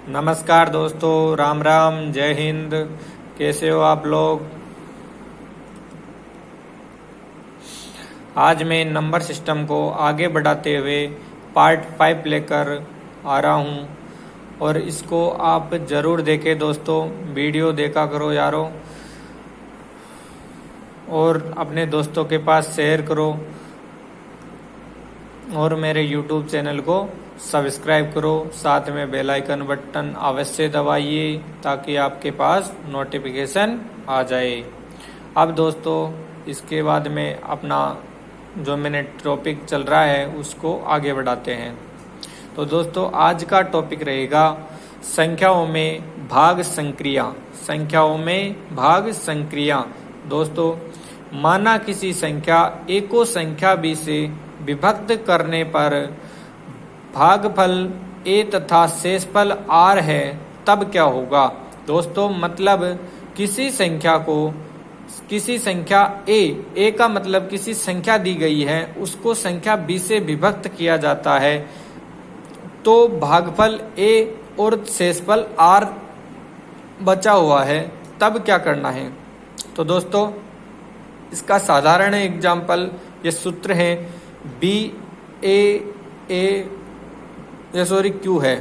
नमस्कार दोस्तों, राम राम, जय हिंद। कैसे हो आप लोग? आज मैं नंबर सिस्टम को आगे बढ़ाते हुए पार्ट 5 लेकर आ रहा हूँ और इसको आप ज़रूर देखें दोस्तों। वीडियो देखा करो यारों, और अपने दोस्तों के पास शेयर करो और मेरे YouTube चैनल को सब्सक्राइब करो। साथ में बेल आइकन बटन अवश्य दबाइए ताकि आपके पास नोटिफिकेशन आ जाए। अब दोस्तों इसके बाद में अपना जो मैंने टॉपिक चल रहा है उसको आगे बढ़ाते हैं। तो दोस्तों आज का टॉपिक रहेगा संख्याओं में भाग संक्रिया। संख्याओं में भाग संक्रिया। दोस्तों माना किसी संख्या ए को संख्या बी से विभक्त करने पर भागफल ए तथा शेषफल आर है, तब क्या होगा? दोस्तों मतलब किसी संख्या को, किसी संख्या ए का मतलब किसी संख्या दी गई है, उसको संख्या बी से विभक्त किया जाता है तो भागफल ए और शेषफल आर बचा हुआ है, तब क्या करना है? तो दोस्तों इसका साधारण एग्जाम्पल, ये सूत्र है बी ए क्यू है।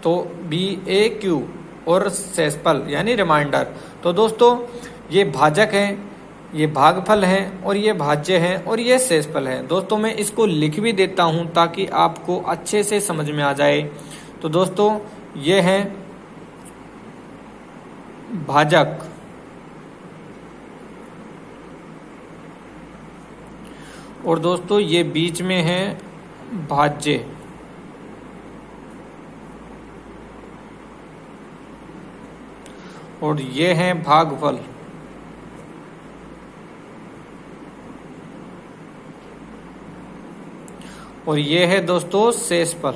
तो बी ए क्यू और शेषफल यानी रिमाइंडर। तो दोस्तों ये भाजक है, ये भागफल है और ये भाज्य है और ये शेषफल है। दोस्तों मैं इसको लिख भी देता हूं ताकि आपको अच्छे से समझ में आ जाए। तो दोस्तों ये है भाजक और दोस्तों ये बीच में है भाज्य। और ये है भागफल। और ये है दोस्तों शेषफल।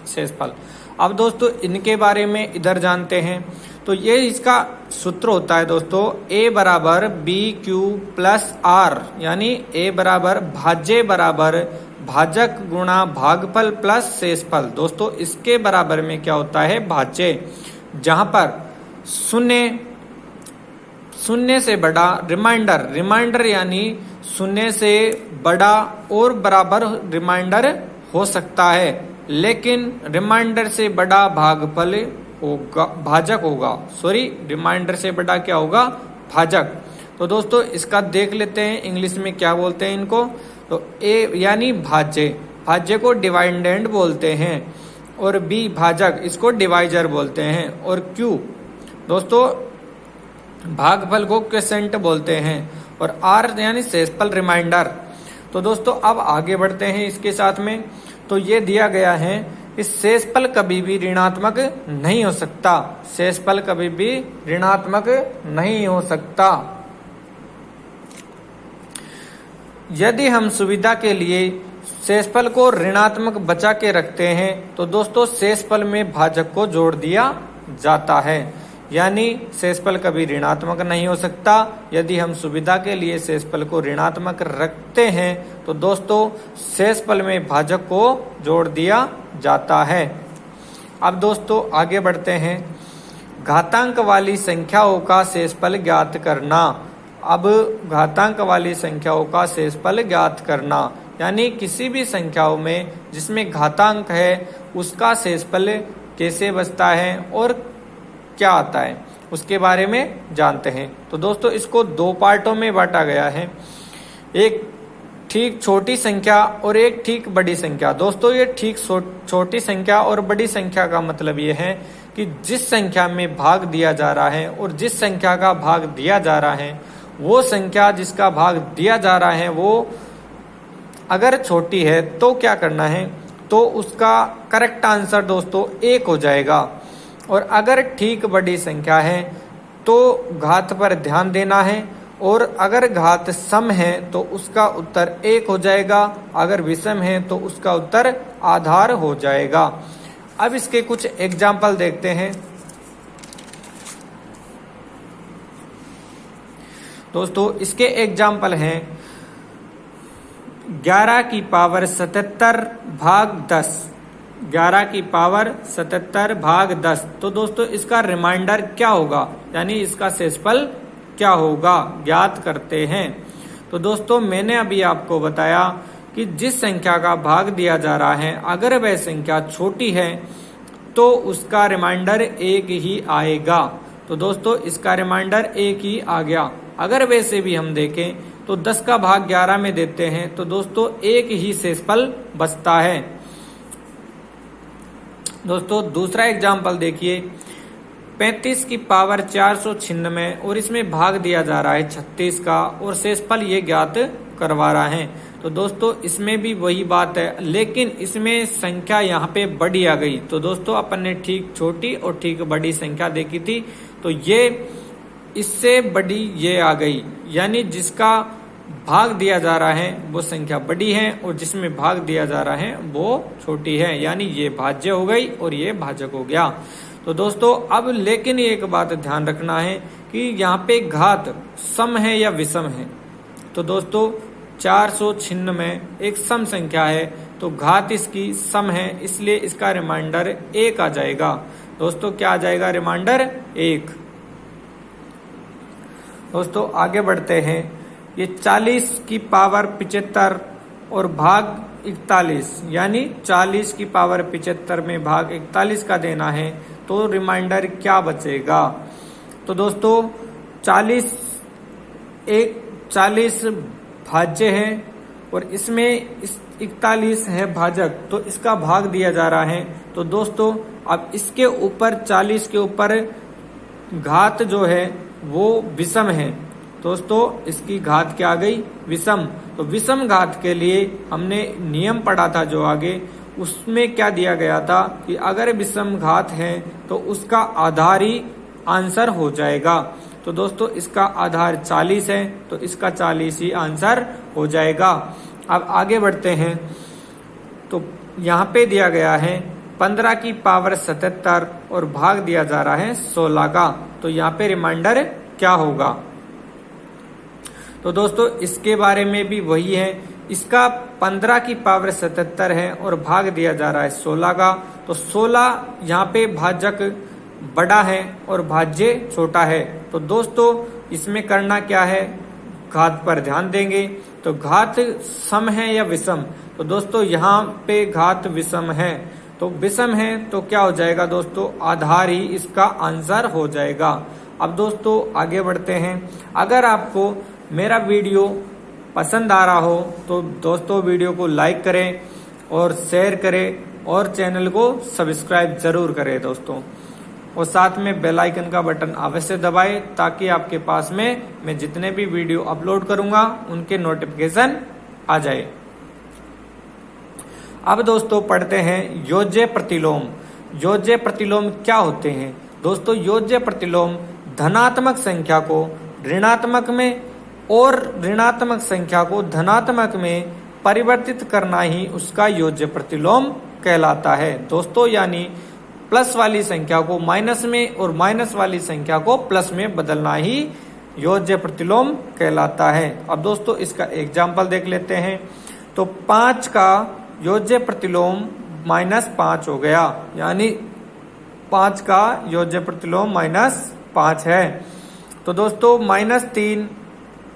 शेषफल। अब दोस्तों इनके बारे में इधर जानते हैं। तो ये इसका सूत्र होता है दोस्तों a बराबर बी क्यू प्लस आर, यानी a बराबर भाज्य बराबर भाजक गुणा भागफल प्लस शेषफल। दोस्तों इसके बराबर में क्या होता है? भाज्य, जहां पर शून्य से बड़ा रिमाइंडर यानी शून्य से बड़ा और बराबर रिमाइंडर हो सकता है, लेकिन रिमाइंडर से बड़ा भागफल होगा, भाजक होगा। रिमाइंडर से बड़ा क्या होगा? भाजक। तो दोस्तों इसका देख लेते हैं इंग्लिश में क्या बोलते हैं इनको। तो ए यानी भाज्य को डिवाइडेंड बोलते हैं, और बी भाजक, इसको डिवाइजर बोलते हैं, और क्यू दोस्तों भागफल को क्वोशिएंट बोलते हैं, और आर यानी शेषफल रिमाइंडर। तो दोस्तों अब आगे बढ़ते हैं इसके साथ में। तो ये दिया गया है कि शेषफल कभी भी ऋणात्मक नहीं हो सकता। शेषफल कभी भी ऋणात्मक नहीं हो सकता। यदि हम सुविधा के लिए शेषफल को ऋणात्मक बचा के रखते हैं तो दोस्तों शेषफल में भाजक को जोड़ दिया जाता है, यानी शेषफल कभी ऋणात्मक नहीं हो सकता। यदि हम सुविधा के लिए शेषफल को ऋणात्मक रखते हैं तो दोस्तों शेषफल में भाजक को जोड़ दिया जाता है। अब दोस्तों आगे बढ़ते हैं। घातांक वाली संख्याओं का शेषफल ज्ञात करना। अब घातांक वाली संख्याओं का शेषफल ज्ञात करना, यानी किसी भी संख्याओं में जिसमें घातांक है उसका शेषफल कैसे बचता है और क्या आता है उसके बारे में जानते हैं। तो दोस्तों इसको दो पार्टों में बांटा गया है, एक ठीक छोटी संख्या और एक ठीक बड़ी संख्या। दोस्तों ये ठीक छोटी संख्या और बड़ी संख्या का मतलब ये है कि जिस संख्या में भाग दिया जा रहा है और जिस संख्या का भाग दिया जा रहा है, वो संख्या जिसका भाग दिया जा रहा है वो अगर छोटी है तो क्या करना है? तो उसका करेक्ट आंसर दोस्तों 1 हो जाएगा। और अगर ठीक बड़ी संख्या है तो घात पर ध्यान देना है, और अगर घात सम है तो उसका उत्तर 1 हो जाएगा, अगर विषम है तो उसका उत्तर आधार हो जाएगा। अब इसके कुछ एग्जाम्पल देखते हैं। दोस्तों इसके एग्जाम्पल हैं 11 की पावर 77 भाग 10, 11 की पावर 77 भाग 10। तो दोस्तों इसका रिमाइंडर क्या होगा, यानी इसका शेषफल क्या होगा, ज्ञात करते हैं। तो दोस्तों मैंने अभी आपको बताया कि जिस संख्या का भाग दिया जा रहा है अगर वह संख्या छोटी है तो उसका रिमाइंडर 1 ही आएगा। तो दोस्तों इसका रिमाइंडर 1 ही आ गया। अगर वैसे भी हम देखें तो 10 का भाग 11 में देते हैं तो दोस्तों 1 ही शेषफल बचता है। दोस्तों दूसरा एग्जाम्पल देखिए 35 की पावर 496 और इसमें भाग दिया जा रहा है 36 का और शेषफल ये ज्ञात करवा रहा है। तो दोस्तों इसमें भी वही बात है, लेकिन इसमें संख्या यहाँ पे बड़ी आ गई। तो दोस्तों अपन ने ठीक छोटी और ठीक बड़ी संख्या देखी थी, तो ये इससे बड़ी ये आ गई, यानी जिसका भाग दिया जा रहा है वो संख्या बड़ी है और जिसमें भाग दिया जा रहा है वो छोटी है, यानी ये भाज्य हो गई और ये भाजक हो गया। तो दोस्तों अब लेकिन एक बात ध्यान रखना है कि यहाँ पे घात सम है या विषम है। तो दोस्तों 496 एक सम संख्या है तो घात इसकी सम है, इसलिए इसका रिमाइंडर 1 आ जाएगा। दोस्तों क्या आ जाएगा, रिमाइंडर 1। दोस्तों आगे बढ़ते हैं, ये 40 की पावर 75 और भाग 41, यानी 40 की पावर 75 में भाग 41 का देना है तो रिमाइंडर क्या बचेगा। तो दोस्तों 40 भाज्य है और इसमें 41 है भाजक, तो इसका भाग दिया जा रहा है। तो दोस्तों अब इसके ऊपर 40 के ऊपर घात जो है वो विषम है। दोस्तों इसकी घात क्या आ गई, विषम। तो विषम घात के लिए हमने नियम पढ़ा था जो आगे, उसमें क्या दिया गया था कि अगर विषम घात है तो उसका आधार ही आंसर हो जाएगा। तो दोस्तों इसका आधार 40 है तो इसका 40 ही आंसर हो जाएगा। अब आगे बढ़ते हैं, तो यहाँ पे दिया गया है 15 की पावर 77 और भाग दिया जा रहा है 16 का, तो यहाँ पे रिमाइंडर क्या होगा। तो दोस्तों इसके बारे में भी वही है, इसका 15 की पावर 77 है और भाग दिया जा रहा है 16 का। तो 16 यहाँ पे भाजक बड़ा है और भाज्य छोटा है। तो दोस्तों इसमें करना क्या है, घात पर ध्यान देंगे। तो घात सम है या विषम, तो दोस्तों यहाँ पे घात विषम है। तो विषम है तो क्या हो जाएगा दोस्तों, आधार ही इसका आंसर हो जाएगा। अब दोस्तों आगे बढ़ते हैं, अगर आपको मेरा वीडियो पसंद आ रहा हो तो दोस्तों वीडियो को लाइक करें और शेयर करें और चैनल को सब्सक्राइब जरूर करें दोस्तों, और साथ में बेल आइकन का बटन अवश्य दबाएं ताकि आपके पास में मैं जितने भी वीडियो अपलोड करूंगा उनके नोटिफिकेशन आ जाए। अब दोस्तों पढ़ते हैं योज्य प्रतिलोम। योज्य प्रतिलोम क्या होते हैं दोस्तों, योज्य प्रतिलोम धनात्मक संख्या को ऋणात्मक में और ऋणात्मक संख्या को धनात्मक में परिवर्तित करना ही उसका योज्य प्रतिलोम कहलाता है दोस्तों, यानी प्लस वाली संख्या को माइनस में और माइनस वाली संख्या को प्लस में बदलना ही योज्य प्रतिलोम कहलाता है। अब दोस्तों इसका एग्जाम्पल देख लेते हैं। तो 5 का योज्य प्रतिलोम -5 हो गया, यानी 5 का योज्य प्रतिलोम -5 है। तो दोस्तों -3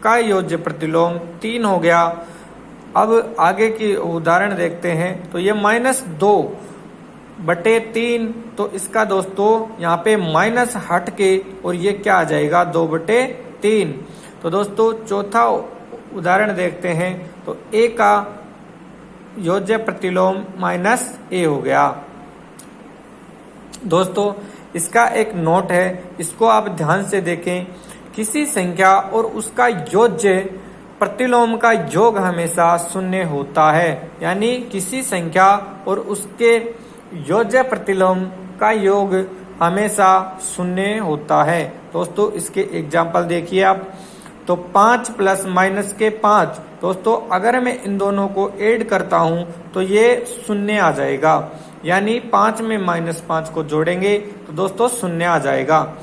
का योज्य प्रतिलोम 3 हो गया। अब आगे की उदाहरण देखते हैं, तो ये -2/3, तो इसका दोस्तों यहाँ पे माइनस हट के और ये क्या आ जाएगा 2/3। तो दोस्तों चौथा उदाहरण देखते हैं, तो a का योज्य प्रतिलोम -a हो गया। दोस्तों इसका एक नोट है, इसको आप ध्यान से देखें। किसी संख्या और उसका योज्य प्रतिलोम का योग हमेशा 0 होता है, यानी किसी संख्या और उसके योज्य प्रतिलोम का योग हमेशा 0 होता है। दोस्तों इसके एग्जाम्पल देखिए आप। तो 5 प्लस माइनस के 5, दोस्तों अगर मैं इन दोनों को ऐड करता हूं तो ये 0 आ जाएगा, यानी 5 में -5 को जोड़ेंगे तो दोस्तों 0 आ जाएगा।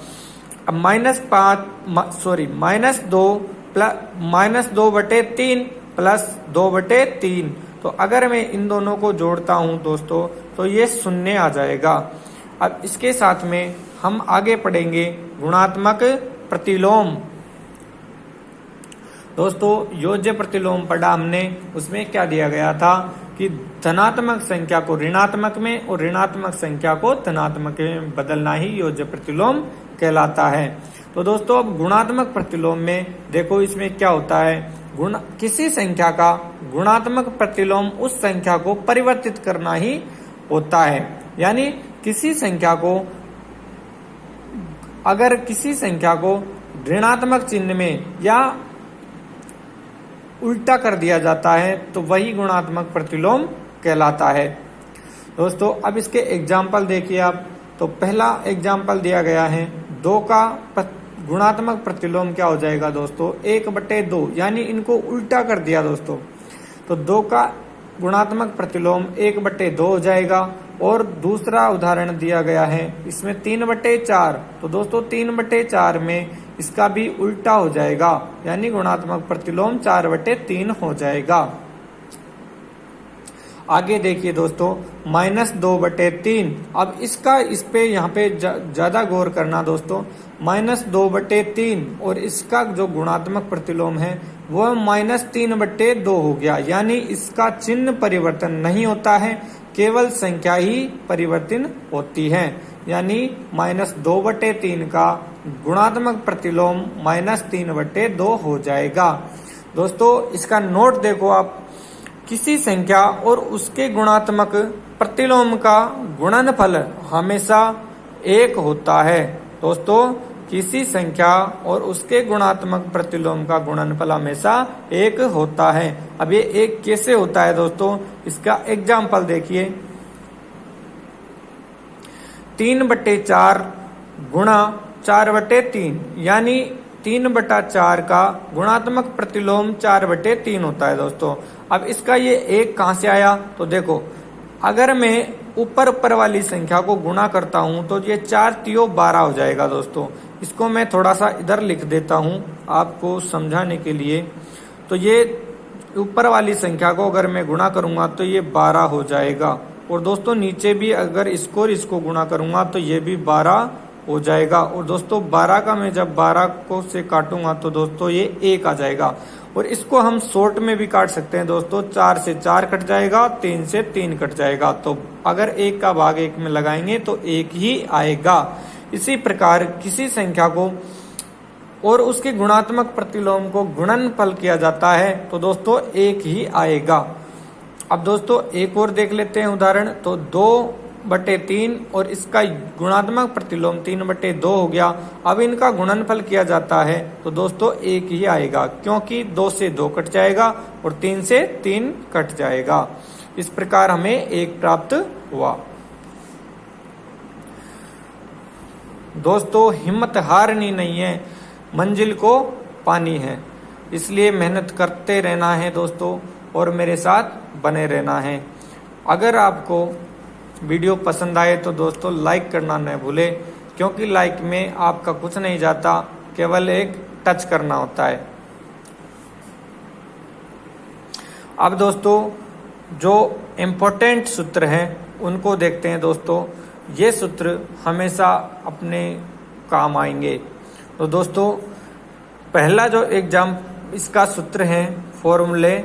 अब -2 -2/3 प्लस 2/3। तो अगर मैं इन दोनों को जोड़ता हूं दोस्तों तो ये शून्य आ जाएगा। अब इसके साथ में हम आगे पढ़ेंगे गुणात्मक प्रतिलोम। दोस्तों योज्य प्रतिलोम पढ़ा हमने, उसमें क्या दिया गया था कि धनात्मक संख्या को ऋणात्मक में और ऋणात्मक संख्या को धनात्मक में बदलना ही योज्य प्रतिलोम कहलाता है। तो दोस्तों अब गुणात्मक प्रतिलोम में देखो इसमें क्या होता है, किसी संख्या का गुणात्मक प्रतिलोम उस संख्या को परिवर्तित करना ही होता है। यानी किसी संख्या को, अगर किसी संख्या को ऋणात्मक चिन्ह में या उल्टा कर दिया जाता है तो वही गुणात्मक प्रतिलोम कहलाता है। दोस्तों अब इसके एग्जाम्पल देखिए आप। तो पहला एग्जाम्पल दिया गया है 2 का गुणात्मक प्रतिलोम क्या हो जाएगा दोस्तों, 1/2, यानी इनको उल्टा कर दिया दोस्तों। तो 2 का गुणात्मक प्रतिलोम 1/2 हो जाएगा। और दूसरा उदाहरण दिया गया है इसमें 3/4। तो दोस्तों 3/4 में इसका भी उल्टा हो जाएगा, यानी गुणात्मक प्रतिलोम 4/3 हो जाएगा। आगे देखिए दोस्तों -2/3। अब इसका इस पे यहाँ पे ज्यादा गौर करना दोस्तों। -2/3 और इसका जो गुणात्मक प्रतिलोम है वह -3/2 हो गया, यानी इसका चिन्ह परिवर्तन नहीं होता है, केवल संख्या ही परिवर्तन होती है। यानी -2/3 का गुणात्मक प्रतिलोम -3/2 हो जाएगा। दोस्तों इसका नोट देखो आप, किसी संख्या और उसके गुणात्मक प्रतिलोम का गुणनफल हमेशा 1 होता है। दोस्तों किसी संख्या और उसके गुणात्मक प्रतिलोम का गुणनफल हमेशा 1 होता है। अब ये 1 कैसे होता है दोस्तों, इसका एग्जाम्पल देखिए। 3/4 गुणा 4/3, यानी 3/4 का गुणात्मक प्रतिलोम 4/3 होता है दोस्तों। अब इसका ये 1 कहां से आया, तो देखो अगर मैं ऊपर वाली संख्या को गुणा करता हूं तो ये 4 तियो 12 हो जाएगा दोस्तों। इसको मैं थोड़ा सा इधर लिख देता हूं आपको समझाने के लिए। तो ये ऊपर वाली संख्या को अगर मैं गुणा करूंगा तो ये 12 हो जाएगा। और दोस्तों नीचे भी अगर इसको गुणा करूंगा तो ये भी 12 हो जाएगा। और दोस्तों 12 का मैं जब 12 को से काटूंगा तो दोस्तों ये 1 आ जाएगा। और इसको हम शॉर्ट में भी काट सकते हैं दोस्तों, 4 से 4 कट जाएगा, 3 से 3 कट जाएगा। तो अगर 1 का भाग 1 में लगाएंगे तो 1 ही आएगा। इसी प्रकार किसी संख्या को और उसके गुणात्मक प्रतिलोम को गुणनफल किया जाता है तो दोस्तों 1 ही आएगा। अब दोस्तों एक और देख लेते हैं उदाहरण। तो 2/3 और इसका गुणात्मक प्रतिलोम 3/2 हो गया। अब इनका गुणनफल किया जाता है तो दोस्तों 1 ही आएगा, क्योंकि 2 से 2 कट जाएगा और 3 से 3 कट जाएगा। इस प्रकार हमें 1 प्राप्त हुआ। दोस्तों हिम्मत हारनी नहीं है, मंजिल को पानी है, इसलिए मेहनत करते रहना है दोस्तों और मेरे साथ बने रहना है। अगर आपको वीडियो पसंद आए तो दोस्तों लाइक करना न भूले, क्योंकि लाइक में आपका कुछ नहीं जाता, केवल एक टच करना होता है। अब दोस्तों जो इम्पोर्टेंट सूत्र हैं उनको देखते हैं दोस्तों। ये सूत्र हमेशा अपने काम आएंगे। तो दोस्तों पहला जो इसका सूत्र है फॉर्मूले,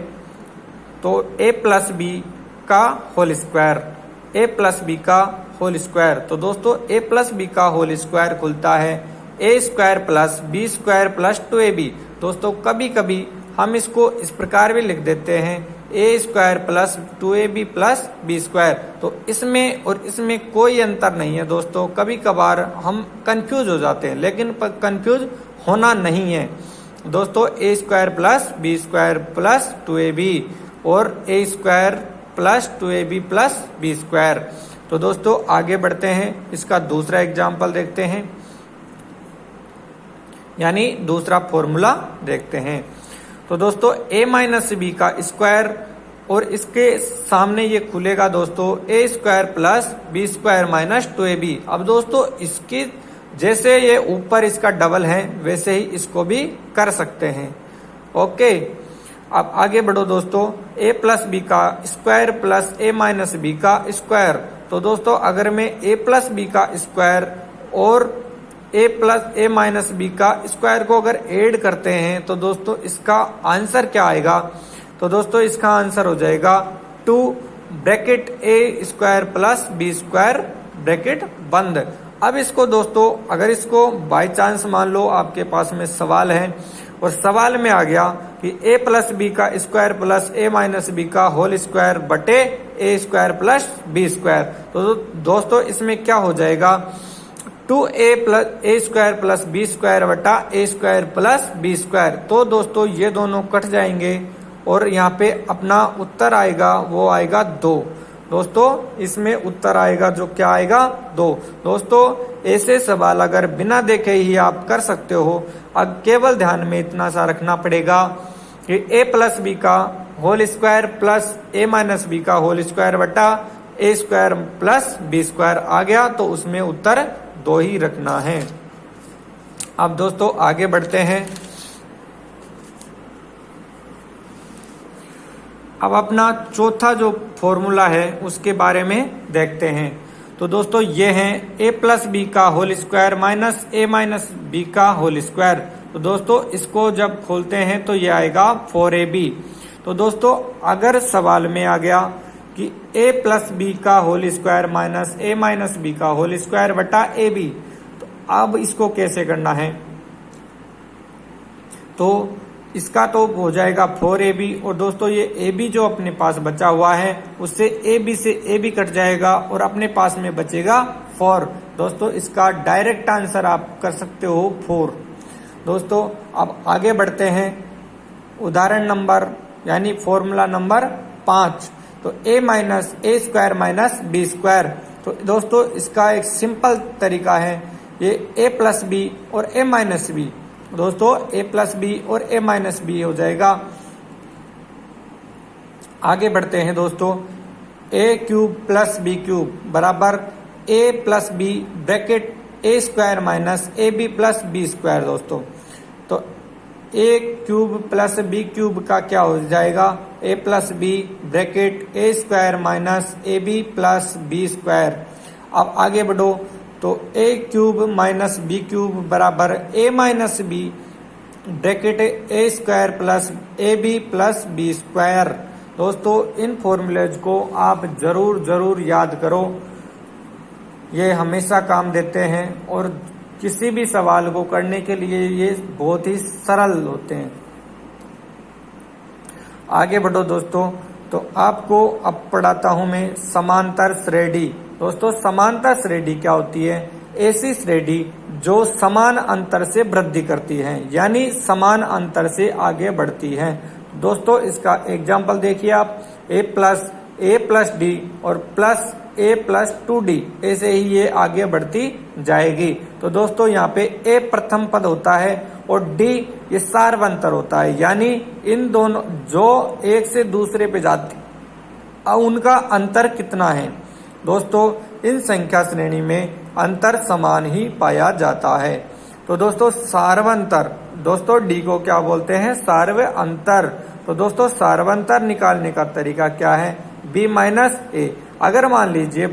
तो a+b का होल स्क्वायर, a+b का होल स्क्वायर। तो दोस्तों a+b का होल स्क्वायर खुलता है a² + b² + 2ab। दोस्तों कभी कभी हम इसको इस प्रकार भी लिख देते हैं a² + 2ab + b²। तो इसमें और इसमें कोई अंतर नहीं है दोस्तों। कभी कभार हम कंफ्यूज हो जाते हैं, लेकिन कंफ्यूज होना नहीं है दोस्तों। a² + b² + 2ab और a² + 2ab + b²। तो दोस्तों आगे बढ़ते हैं, इसका दूसरा एग्जाम्पल देखते हैं, यानी दूसरा फॉर्मूला देखते हैं। तो दोस्तों a-b का स्क्वायर और इसके सामने ये खुलेगा दोस्तों a² + b² - 2ab। अब दोस्तों इसकी जैसे ये ऊपर इसका डबल है वैसे ही इसको भी कर सकते हैं। ओके, अब आगे बढ़ो दोस्तों, a प्लस बी का square plus a minus B का स्क्वायर। तो दोस्तों अगर मैं a प्लस बी का स्क्वायर और a plus a minus B का स्क्वायर को अगर ऐड करते हैं तो दोस्तों इसका आंसर क्या आएगा? तो दोस्तों इसका आंसर हो जाएगा 2 bracket a square plus B square bracket बंद। अब इसको दोस्तों अगर इसको बाय चांस मान लो आपके पास में सवाल है और सवाल में आ गया कि a प्लस बी का square plus a minus B का होल स्क्वायर बटे a square plus B square, तो दोस्तों इसमें क्या हो जाएगा? 2a plus a square plus B square बटा a square plus B square. तो दोस्तों ये दोनों कट जाएंगे और यहाँ पे अपना उत्तर आएगा वो आएगा 2। दोस्तों इसमें उत्तर आएगा जो क्या आएगा? 2। दोस्तों ऐसे सवाल अगर बिना देखे ही आप कर सकते हो। अब केवल ध्यान में इतना सा रखना पड़ेगा कि a प्लस बी का whole square plus a minus B का होल स्क्वायर बटा a square plus B square आ गया, तो उसमें उत्तर 2 ही रखना है। अब दोस्तों आगे बढ़ते हैं। अब अपना चौथा जो फॉर्मूला है उसके बारे में देखते हैं। तो दोस्तों ये है a प्लस बी का whole square minus a minus B का होल स्क्वायर। तो दोस्तों इसको जब खोलते हैं तो ये आएगा 4ab। तो दोस्तों अगर सवाल में आ गया कि a प्लस बी का whole square minus a minus B का होल स्क्वायर बटा ab, तो अब इसको कैसे करना है? तो इसका तो हो जाएगा 4ab और दोस्तों ये ab जो अपने पास बचा हुआ है उससे ab से ab कट जाएगा और अपने पास में बचेगा 4। दोस्तों इसका डायरेक्ट आंसर आप कर सकते हो 4। दोस्तों अब आगे बढ़ते हैं उदाहरण नंबर यानी फॉर्मूला नंबर 5। तो a minus a square minus B square. तो दोस्तों इसका एक सिंपल तरीका है, ये a प्लस बी और a माइनस बी। दोस्तों a प्लस बी और a माइनस बी हो जाएगा। आगे बढ़ते हैं दोस्तों, a cube plus B cube बराबर a plus B bracket a square minus A B plus B square. दोस्तों तो a cube plus B cube का क्या हो जाएगा? a plus B bracket a square minus A B plus B square. अब आगे बढ़ो, तो a cube minus B cube बराबर a minus B bracket a square plus A B plus B square. दोस्तों इन फॉर्मूलेज को आप जरूर याद करो, ये हमेशा काम देते हैं और किसी भी सवाल को करने के लिए ये बहुत ही सरल होते हैं। आगे बढ़ो दोस्तों, तो आपको अब पढ़ाता हूं मैं समांतर श्रेणी। दोस्तों समांतर श्रेणी क्या होती है? ऐसी श्रेणी जो समान अंतर से वृद्धि करती है, यानी समान अंतर से आगे बढ़ती है। दोस्तों इसका एग्जाम्पल देखिए आप, a प्लस डी और प्लस a प्लस 2d, ऐसे ही ये आगे बढ़ती जाएगी। तो दोस्तों यहाँ पे a प्रथम पद होता है और d ये सार्वंतर होता है, यानी इन दोनों जो एक से दूसरे पे जाती उनका अंतर कितना है? दोस्तों इन संख्या श्रेणी में अंतर समान ही पाया जाता है। तो दोस्तों सार्वंतर, दोस्तों डी को क्या बोलते हैं? सार्व अंतर। तो दोस्तों सार्वंतर निकालने का तरीका क्या है? b माइनस ए। अगर मान लीजिए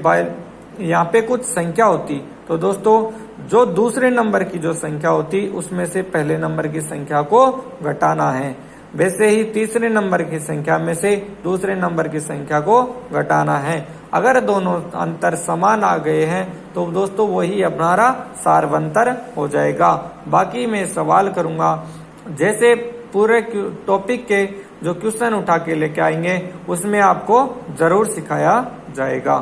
यहाँ पे कुछ संख्या होती तो दोस्तों जो दूसरे नंबर की जो संख्या होती उसमें से पहले नंबर की संख्या को घटाना है, वैसे ही तीसरे नंबर की संख्या में से दूसरे नंबर की संख्या को घटाना है। अगर दोनों अंतर समान आ गए हैं तो दोस्तों वही हमारा सार्वंतर हो जाएगा। बाकी मैं सवाल करूंगा, जैसे पूरे टॉपिक के जो क्वेश्चन उठा के लेके आएंगे उसमें आपको जरूर सिखाया जाएगा।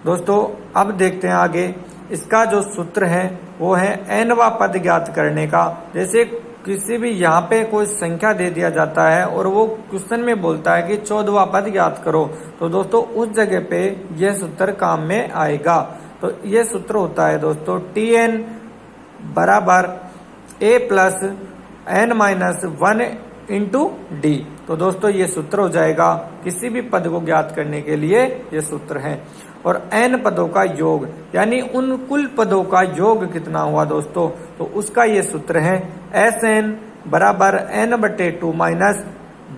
दोस्तों अब देखते हैं आगे, इसका जो सूत्र है वो है nवा पद ज्ञात करने का। जैसे किसी भी यहाँ पे कोई संख्या दे दिया जाता है और वो क्वेश्चन में बोलता है कि 14वां पद ज्ञात करो, तो दोस्तों उस जगह पे यह सूत्र काम में आएगा। तो यह सूत्र होता है दोस्तों tn बराबर a plus n minus 1 into D. तो दोस्तों ये सूत्र हो जाएगा, किसी भी पद को ज्ञात करने के लिए ये सूत्र है। और n पदों का योग यानी उन कुल पदों का योग कितना हुआ दोस्तों, तो उसका ये सूत्र है Sn बराबर n/2 minus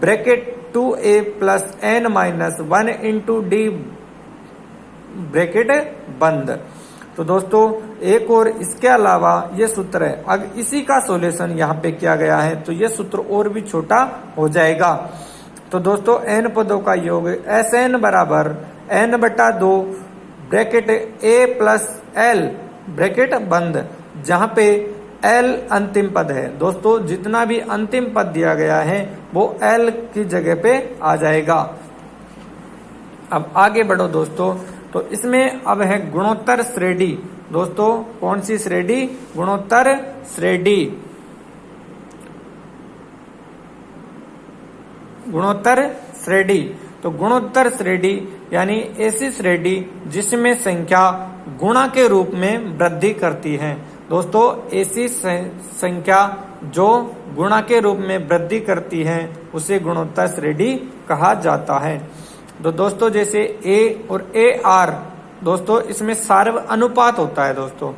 bracket 2a plus n minus 1 into D bracket बंद। तो दोस्तों एक और इसके अलावा ये सूत्र है, अब इसी का सॉल्यूशन यहाँ पे किया गया है तो ये सूत्र और भी छोटा हो जाएगा। तो दोस्तों n पदों का योग Sn बराबर n/2 bracket a plus l bracket बंद, जहाँ पे l अंतिम पद है। दोस्तों जितना भी अंतिम पद दिया गया है वो l की जगह पे आ जाएगा। अब आगे बढ़ो दोस्तों, तो इसमें अब है गुणोत्तर श्रेणी। दोस्तों कौन सी श्रेणी? गुणोत्तर श्रेणी। गुणोत्तर श्रेणी, तो गुणोत्तर श्रेणी यानी ऐसी श्रेणी जिसमें संख्या गुणा के रूप में वृद्धि करती है। दोस्तों ऐसी संख्या जो गुणा के रूप में वृद्धि करती है उसे गुणोत्तर श्रेणी कहा जाता है। तो दोस्तों जैसे a और AR, दोस्तों इसमें सार्व अनुपात होता है दोस्तों,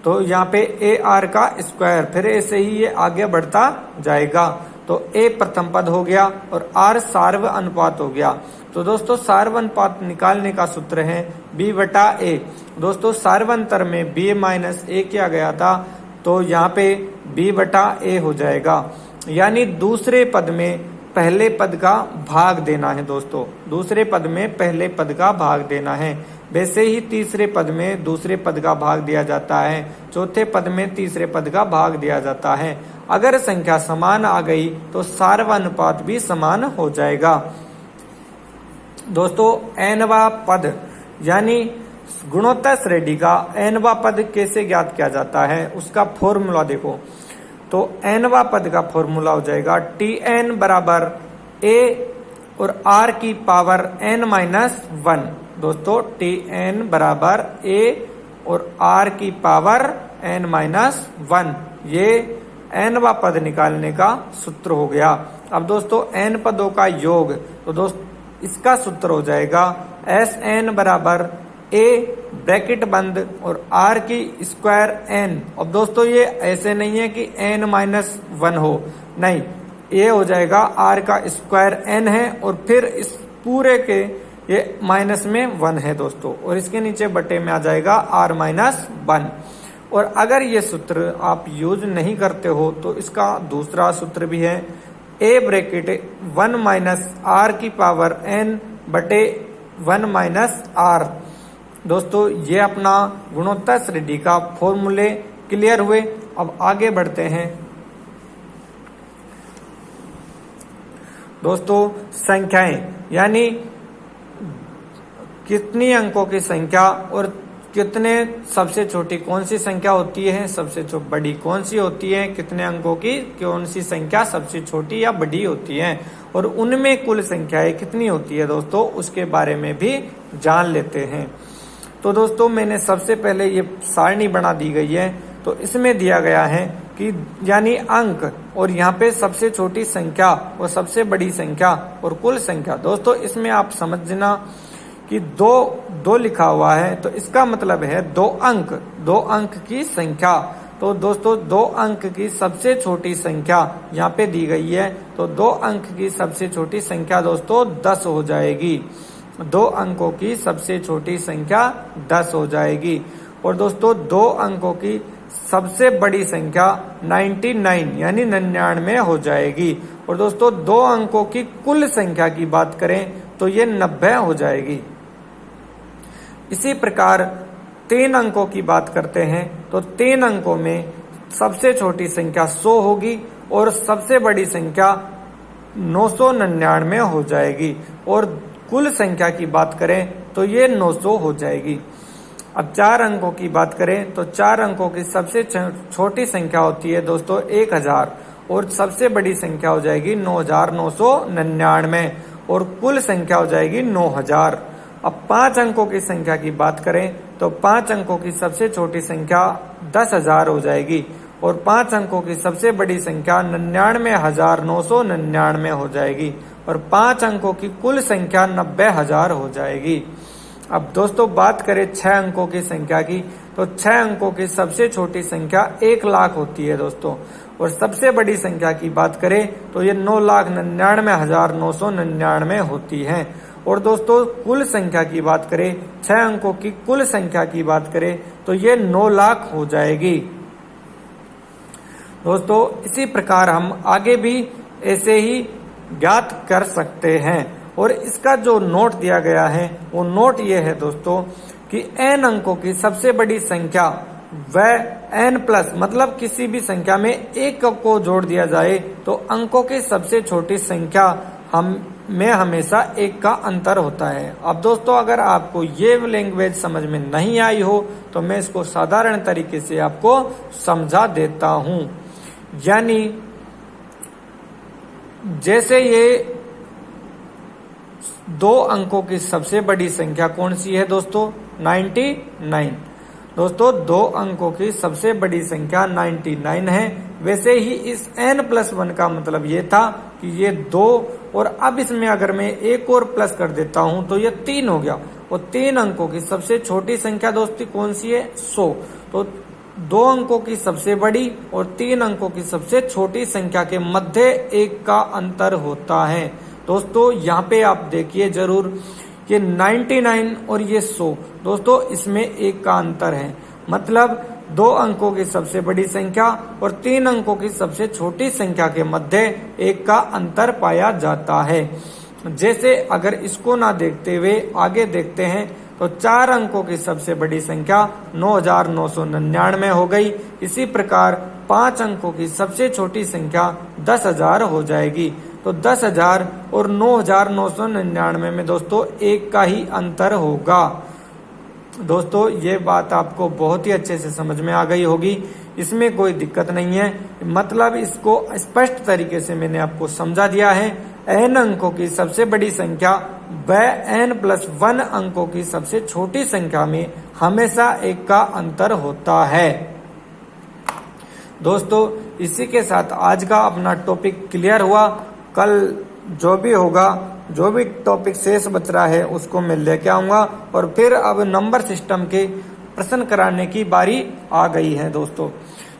तो यहाँ पे AR का स्क्वायर, फिर ऐसे ही ये आगे बढ़ता जाएगा। तो A प्रथम पद हो गया और R सार्व अनुपात हो गया। तो दोस्तों सार्व अनुपात निकालने का सूत्र है B/A। दोस्तों सार्वंतर में B माइनस A किया गया था, तो यहाँ पे B/A हो जाएगा, यानी दूसरे पद में पहले पद का भाग देना है। दोस्तों दूसरे पद में पहले पद का भाग देना है, वैसे ही तीसरे पद में दूसरे पद का भाग दिया जाता है, चौथे पद में तीसरे पद का भाग दिया जाता है। अगर संख्या समान आ गई तो सार्वानुपात भी समान हो जाएगा। दोस्तों nवां पद यानी गुणोत्तर श्रेणी का nवां पद कैसे ज्ञात किया जाता है उसका फॉर्मूला देखो। तो nवां पद का फॉर्मूला हो जाएगा Tn बराबर a और r की पावर n-1। दोस्तों Tn बराबर a और r की पावर n-1, ये nवां पद निकालने का सूत्र हो गया। अब दोस्तों n पदों का योग, तो दोस्तों इसका सूत्र हो जाएगा Sn बराबर a ब्रैकेट बंद और r की स्क्वायर n। अब दोस्तों ये ऐसे नहीं है कि n-1 हो, नहीं, ये हो जाएगा r का स्क्वायर n है और फिर इस पूरे के ये माइनस में 1 है दोस्तों, और इसके नीचे बटे में आ जाएगा r-1। और अगर ये सूत्र आप यूज नहीं करते हो तो इसका दूसरा सूत्र भी है a ब्रैकेट 1 माइनस r की पावर n बटे 1 माइनस r। दोस्तों ये अपना गुणोत्तर श्रेणी का फॉर्मूले क्लियर हुए। अब आगे बढ़ते हैं दोस्तों संख्याएं, यानी कितनी अंकों की संख्या और कितने सबसे छोटी कौन सी संख्या होती है, सबसे बड़ी कौन सी होती है, कितने अंकों की कौन सी संख्या सबसे छोटी या बड़ी होती है, और उनमें कुल संख्याएं कितनी होती है दोस्तों, उसके बारे में भी जान लेते हैं। तो दोस्तों मैंने सबसे पहले ये सारणी बना दी गई है, तो इसमें दिया गया है कि यानी अंक और यहाँ पे सबसे छोटी संख्या और सबसे बड़ी संख्या और कुल संख्या। दोस्तों इसमें आप समझना कि दो लिखा हुआ है तो इसका मतलब है दो अंक की संख्या। तो दोस्तों 2 अंक की सबसे छोटी संख्या यहाँ पे दी गई है, तो 2 अंक की सबसे छोटी संख्या दोस्तों 10 हो जाएगी। 2 अंकों की सबसे छोटी संख्या 10 हो जाएगी। और दोस्तों 2 अंकों की सबसे बड़ी संख्या 99 यानी 99 हो जाएगी। और दोस्तों 2 अंकों की कुल संख्या की बात करें तो ये 90 हो जाएगी। इसी प्रकार 3 अंकों की बात करते हैं तो 3 अंकों में सबसे छोटी संख्या 100 होगी और सबसे बड़ी संख्या 999 हो जाएगी। और कुल संख्या की बात करें तो ये 900 हो जाएगी। अब 4 अंकों की बात करें तो 4 अंकों की सबसे छोटी संख्या होती है दोस्तों 1000 और सबसे बड़ी संख्या हो जाएगी 9999 और कुल संख्या हो जाएगी 9000। अब 5 अंकों की संख्या की बात करें तो 5 अंकों की सबसे छोटी संख्या 10000 हो जाएगी और 5 अंकों की सबसे बड़ी संख्या 99,999 हो जाएगी और 5 अंकों की कुल संख्या 90,000 हो जाएगी। अब दोस्तों बात करें 6 अंकों की संख्या की तो 6 अंकों की सबसे छोटी संख्या 1 लाख होती है दोस्तों। और सबसे बड़ी संख्या की बात करें तो ये 9,99,999 होती है। और दोस्तों कुल संख्या की बात करें, 6 अंकों की कुल संख्या की बात करें तो ये 9 लाख हो जाएगी। दोस्तों इसी प्रकार हम आगे भी ऐसे ही ज्ञात कर सकते हैं। और इसका जो नोट दिया गया है वो नोट ये है दोस्तों कि n अंकों की सबसे बड़ी संख्या वह n प्लस मतलब किसी भी संख्या में एक को जोड़ दिया जाए तो अंकों की सबसे छोटी संख्या में हमेशा 1 का अंतर होता है। अब दोस्तों अगर आपको ये लैंग्वेज समझ में नहीं आई हो तो मैं इसको साधारण तरीके से आपको समझा देता हूं। यानी जैसे ये 2 अंकों की सबसे बड़ी संख्या कौन सी है दोस्तों? 99। दोस्तों 2 अंकों की सबसे बड़ी संख्या 99 है। वैसे ही इस n+1 का मतलब ये था कि ये 2 और अब इसमें अगर मैं एक और प्लस कर देता हूं तो ये 3 हो गया। और 3 अंकों की सबसे छोटी संख्या दोस्तों कौन सी है? 100। तो 2 अंकों की सबसे बड़ी और 3 अंकों की सबसे छोटी संख्या के मध्य 1 का अंतर होता है। दोस्तों यहाँ पे आप देखिए जरूर, ये 99 और ये 100 दोस्तों इसमें 1 का अंतर है। मतलब 2 अंकों की सबसे बड़ी संख्या और 3 अंकों की सबसे छोटी संख्या के मध्य 1 का अंतर पाया जाता है। जैसे अगर इसको ना देखते हुए आगे देखते हैं तो 4 अंकों की सबसे बड़ी संख्या 9,999 हो गई। इसी प्रकार 5 अंकों की सबसे छोटी संख्या 10,000 हो जाएगी। तो 10,000 और 9,999 में दोस्तों 1 का ही अंतर होगा। दोस्तों ये बात आपको बहुत ही अच्छे से समझ में आ गई होगी, इसमें कोई दिक्कत नहीं है। मतलब इसको स्पष्ट तरीके से मैंने आपको समझा दिया है। n अंकों की सबसे बड़ी संख्या वह n+1 अंकों की सबसे छोटी संख्या में हमेशा 1 का अंतर होता है। दोस्तों इसी के साथ आज का अपना टॉपिक क्लियर हुआ। कल जो भी होगा, जो भी टॉपिक शेष बच रहा है उसको मैं लेके आऊंगा। और फिर अब नंबर सिस्टम के प्रश्न कराने की बारी आ गई है दोस्तों।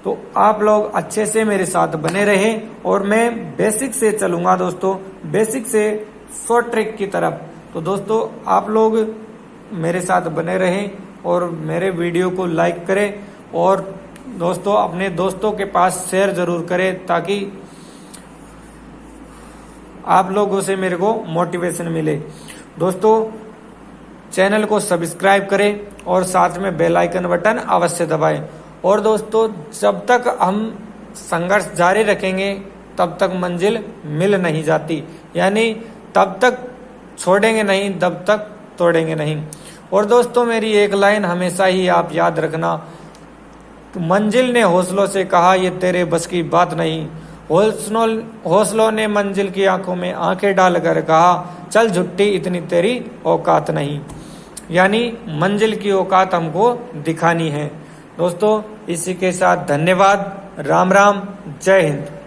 तो आप लोग अच्छे से मेरे साथ बने रहें और मैं बेसिक से चलूंगा दोस्तों, बेसिक से शॉर्ट ट्रिक की तरफ। तो दोस्तों आप लोग मेरे साथ बने रहें और मेरे वीडियो को लाइक करें और दोस्तों अपने दोस्तों के पास शेयर जरूर करें ताकि आप लोगों से मेरे को मोटिवेशन मिले। दोस्तों चैनल को सब्सक्राइब करें और साथ में बेल आइकन बटन अवश्य दबाएं। और दोस्तों जब तक हम संघर्ष जारी रखेंगे तब तक मंजिल मिल नहीं जाती, यानी तब तक छोड़ेंगे नहीं तब तक तोड़ेंगे नहीं। और दोस्तों मेरी एक लाइन हमेशा ही आप याद रखना, मंजिल ने हौसलों से कहा ये तेरे बस की बात नहीं, हौसलों ने मंजिल की आंखों में आंखें डालकर कहा चल झुट्टी इतनी तेरी औकात नहीं। यानी मंजिल की औकात हमको दिखानी है। दोस्तों इसी के साथ धन्यवाद। राम राम, जय हिंद।